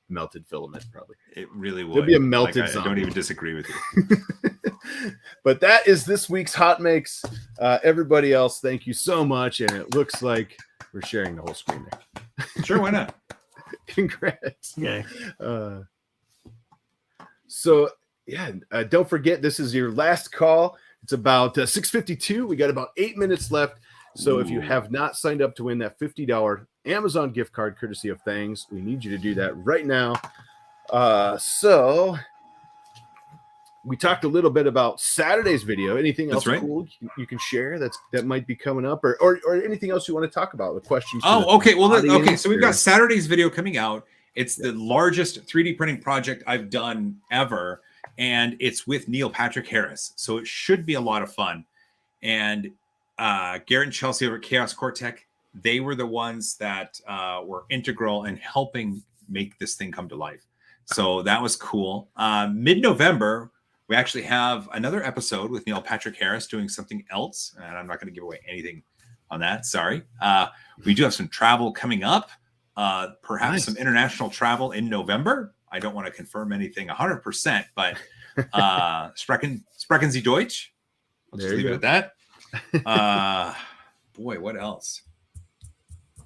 melted filament, probably. It really would. It'd be a melted zombie. I don't even disagree with you. But that is this week's HotMakes. Everybody else, thank you so much. And it looks like we're sharing the whole screen there. Sure, why not? Congrats. Yeah. So don't forget, this is your last call. It's about 6:52. We got about 8 minutes left. So if you have not signed up to win that $50 Amazon gift card courtesy of Thangs, we need you to do that right now. So we talked a little bit about Saturday's video. Anything else cool you can share that might be coming up, or anything else you want to talk about with questions? Oh, okay. Well, okay. So we've got Saturday's video coming out. It's the largest 3D printing project I've done ever, and it's with Neil Patrick Harris. So it should be a lot of fun. And Garrett and Chelsea over at Chaos Cortec, they were the ones that were integral in helping make this thing come to life. So that was cool. Mid-November, we actually have another episode with Neil Patrick Harris doing something else, and I'm not going to give away anything on that. Sorry. We do have some travel coming up, perhaps some international travel in November. I don't want to confirm anything 100%, but sprechen Sie Deutsch? I'll just leave it at that. Boy, what else?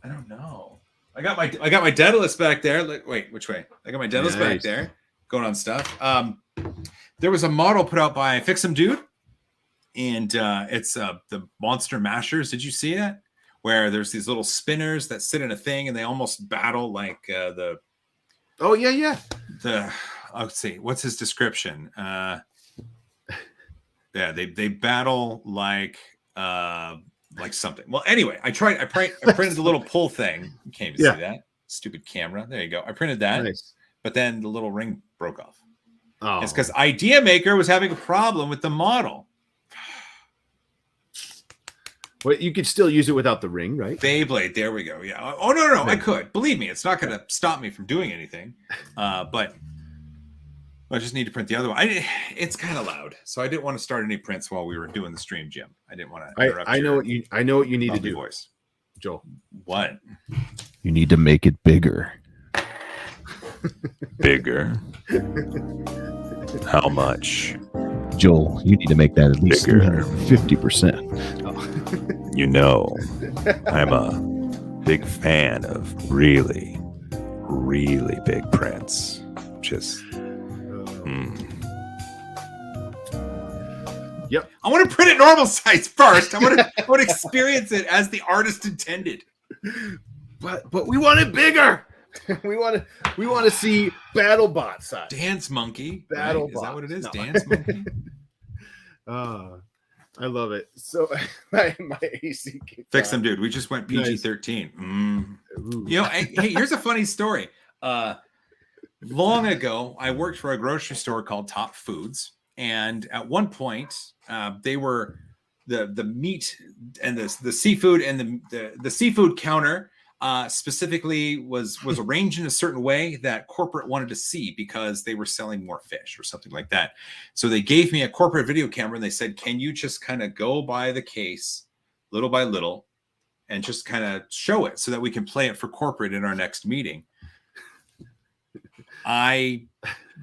I don't know. I got my Daedalus back there. Wait, which way? I got my Daedalus back there going on stuff. There was a model put out by Fix 'em Dude, and it's the Monster Mashers. Did you see that? where there's these little spinners that sit in a thing and they almost battle like Oh yeah. Let's see, what's his description? Yeah, they battle like something. Well, anyway, I printed the little pull thing. You can't even see that. Stupid camera. There you go. I printed that, nice. But then the little ring broke off. Oh. It's because Idea Maker was having a problem with the model. Well, you could still use it without the ring, right? Beyblade. There we go. Yeah. Oh no, I could. Believe me, it's not going to stop me from doing anything. But I just need to print the other one. It's kind of loud, so I didn't want to start any prints while we were doing the stream, Jim. I didn't want to interrupt. I know what you need to do, voice. Joel. What? You need to make it bigger. Bigger? How much? Joel, you need to make that at least Bigger. 50%. You know, I'm a big fan of really, really big prints. Just, Yep. I want to print it normal size first. I want to experience it as the artist intended. But we want it bigger. we want to see BattleBot size. Dance Monkey. BattleBot. Right? Is that what it is? No. Dance Monkey. I love it. So my AC Fix them, dude. We just went PG-13. Nice. You know, hey, here's a funny story. Long ago, I worked for a grocery store called Top Foods, and at one point, they were the meat and the seafood and the seafood counter specifically was arranged in a certain way that corporate wanted to see because they were selling more fish or something like that. So they gave me a corporate video camera and they said, "Can you just kind of go by the case little by little and just kind of show it so that we can play it for corporate in our next meeting?" I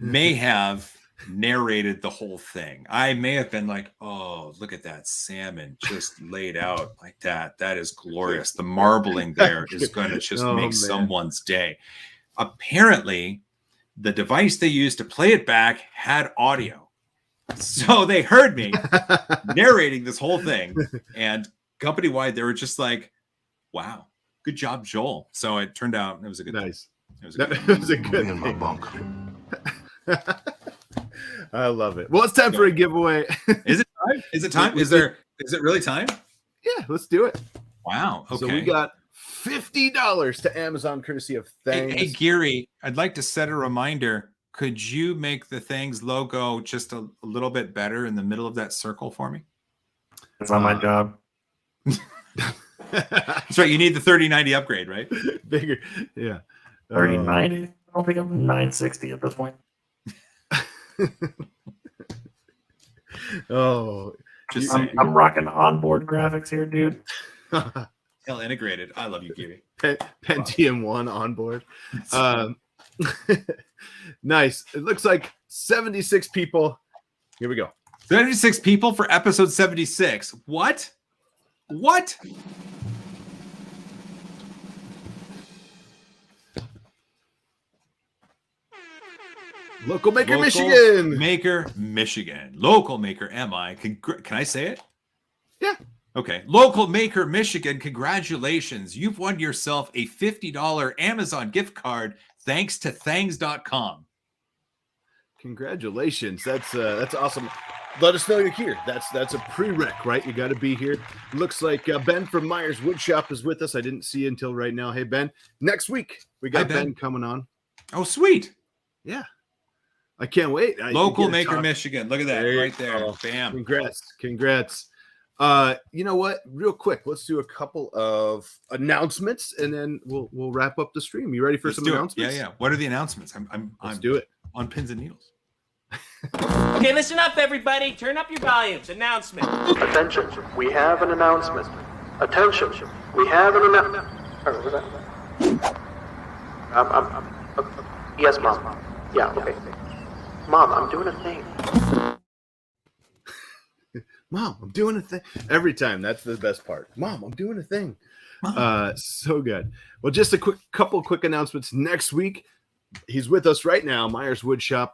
may have narrated the whole thing. I may have been like, "Oh, look at that salmon just laid out like that. That is glorious. The marbling there is going to just make someone's day." Apparently, the device they used to play it back had audio. So they heard me narrating this whole thing, and company-wide, they were just like, "Wow, good job, Joel." So it turned out it was a good nice. It was a good It was a good in my bunk. I love it. Well, it's time for a giveaway. Is it time? Is it time? Is it really time? Yeah, let's do it. Wow. Okay. So we got $50 to Amazon courtesy of Thangs. Hey, Geary, I'd like to set a reminder. Could you make the Thangs logo just a little bit better in the middle of that circle for me? It's not my job. That's right. You need the 3090 upgrade, right? Bigger. Yeah. 3090. I don't think I'm 960 at this point. I'm rocking onboard graphics here, dude. Hell integrated. I love you, Geary. Pentium 1 on board. Nice. It looks like 76 people. Here we go. 76 people for episode 76. What? Local Maker Michigan. Maker Michigan. Local Maker MI. Can I say it? Yeah. Okay. Local Maker Michigan. Congratulations. You've won yourself a $50 Amazon gift card thanks to thangs.com. Congratulations. That's awesome. Let us know you're here. That's a prereq, right? You got to be here. Looks like Ben from Myers Woodshop is with us. I didn't see you until right now. Hey, Ben. Next week, we got Ben coming on. Oh, sweet. Yeah. I can't wait. Local Maker Michigan. Look at that right there. Go. Bam. Congrats. You know what? Real quick, let's do a couple of announcements and then we'll wrap up the stream. You ready for some announcements? Yeah. What are the announcements? Let's do it. On pins and needles. Okay, listen up, everybody. Turn up your volumes. Announcement. Attention, we have an announcement. Attention, we have an announcement. Yes, Mom. Yeah, okay. Mom, I'm doing a thing. Mom, I'm doing a thing. Every time. That's the best part. Mom, I'm doing a thing. So good. Well, just a couple quick announcements. Next week, he's with us right now, Myers Woodshop.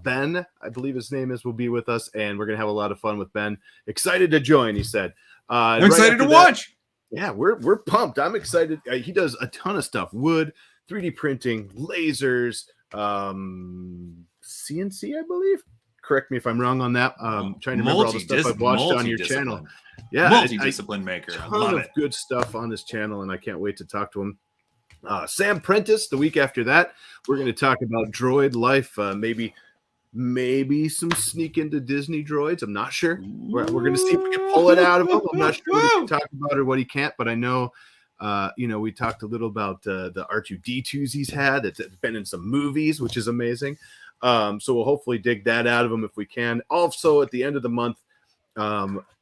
Ben, I believe his name is, will be with us, and we're going to have a lot of fun with Ben. Excited to join, he said. I'm excited to watch. Yeah, we're pumped. I'm excited. He does a ton of stuff: wood, 3D printing, lasers, CNC, I believe. Correct me if I'm wrong on that. Trying to remember all the stuff I've watched on your channel. Yeah, multi-discipline maker. I love it. Good stuff on his channel, and I can't wait to talk to him. Sam Prentice, the week after that, we're going to talk about droid life. Maybe some sneak into Disney droids. I'm not sure. We're going to see if we can pull it out of him. I'm not sure what he can talk about or what he can't, but I know, we talked a little about the R2-D2s he's had that's been in some movies, which is amazing. So we'll hopefully dig that out of him if we can. Also, at the end of the month,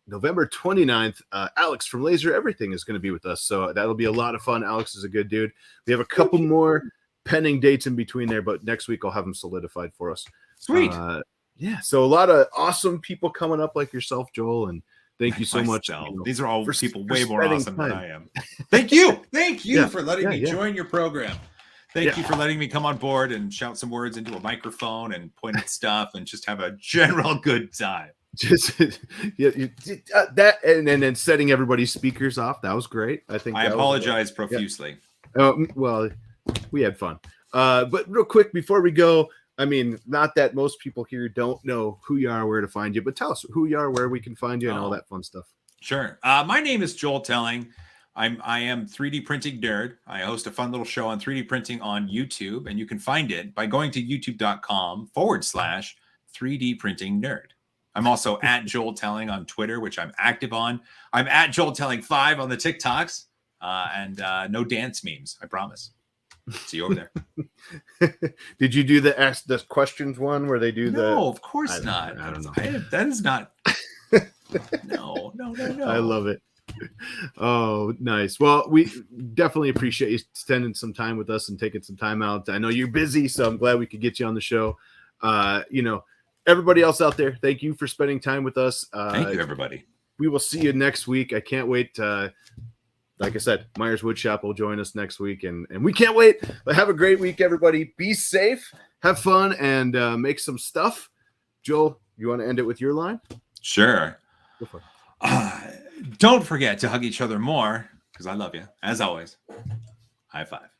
November 29th, Alex from Laser Everything is going to be with us. So that'll be a lot of fun. Alex is a good dude. We have a couple more pending dates in between there, but next week I'll have them solidified for us. Sweet. So a lot of awesome people coming up like yourself, Joel, and thank you so much. These are all people way more awesome than I am. Thank you for letting me join your program. Thank you for letting me come on board and shout some words into a microphone and point at stuff and just have a general good time. That and then setting everybody's speakers off. That was great. I apologize profusely. Well, we had fun. But real quick before we go, I mean, not that most people here don't know who you are, where to find you, but tell us who you are, where we can find you, and all that fun stuff. Sure. My name is Joel Telling. I am 3D printing nerd. I host a fun little show on 3D printing on YouTube, and you can find it by going to youtube.com/3D printing nerd. I'm also at Joel Telling on Twitter, which I'm active on. I'm at Joel Telling 5 on the TikToks, and no dance memes, I promise. See you over there. Did you do the ask the questions one where they do No, of course not. I don't know. That is not. No. I love it. Oh, nice. Well, we definitely appreciate you spending some time with us and taking some time out. I know you're busy, so I'm glad we could get you on the show. Everybody else out there, thank you for spending time with us. Thank you, everybody. We will see you next week. I can't wait. Like I said, Myers Woodshop will join us next week, and we can't wait. But have a great week, everybody. Be safe, have fun, and make some stuff. Joel, you want to end it with your line? Sure. Go for it. Don't forget to hug each other more, because I love you. As always, high five.